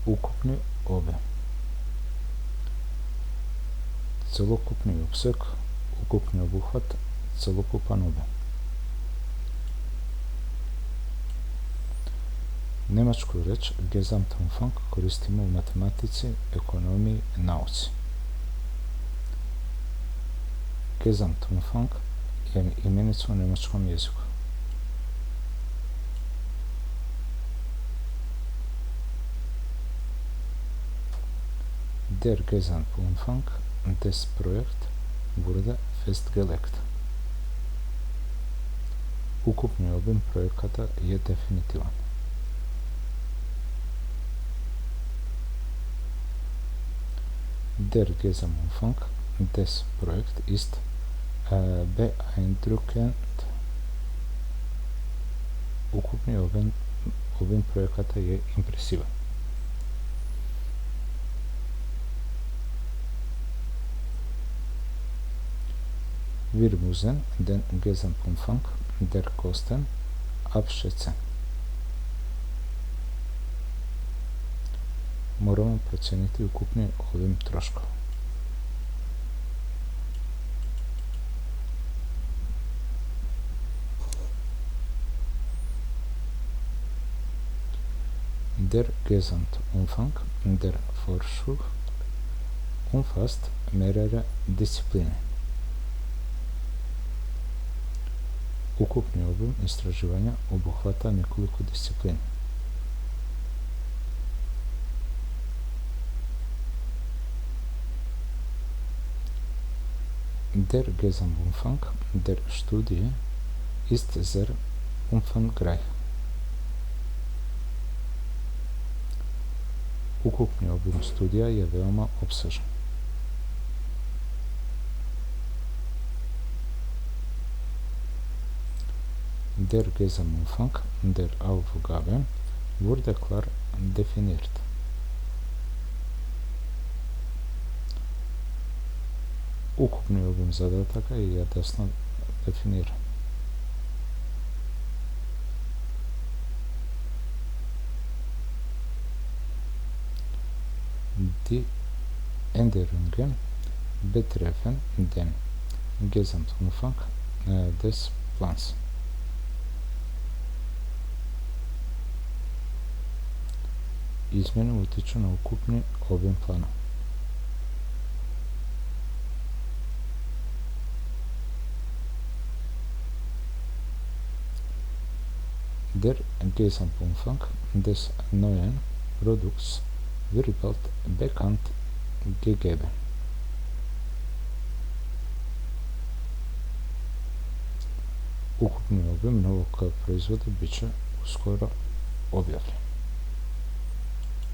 Ukupni obim. Celokupni opseg, ukupni obuhvat, celokupan obim. Nemačku reč Gesamtumfang koristimo u matematici, ekonomiji, nauci. Gesamtumfang je imenica u nemačkom jeziku. Der Gesamtumfang des Projekt wurde festgelegt. Ukupni obim projekata je definitivan. Der Gesamtumfang des Projekt ist beeindruckend. Ukupni obim projekata je impresivan. Wir müssen den Gesamtumfang der Kosten abschätzen. Moramo procijeniti ukupni obim troškova. Der Gesamtumfang der Forschung umfasst mehrere Disziplinen. Ukupni obim istraživanja obuhvata nekoliko disciplina. Der Gesamtumfang der Studie ist sehr umfangreich. Ukupni obim studija je veoma opsežan. Der Gesamtumfang der Aufgabe wurde klar definiert. Ukupni obim zadataka je jasno definiran. Die Änderungen betreffen den Gesamtumfang des Plans. Izmjene utiču na ukupni obim plana. Der Gesamtumfang des neuen Produkts wird bald bekannt gegeben. Ukupni obim novog proizvoda bit će uskoro objavljen.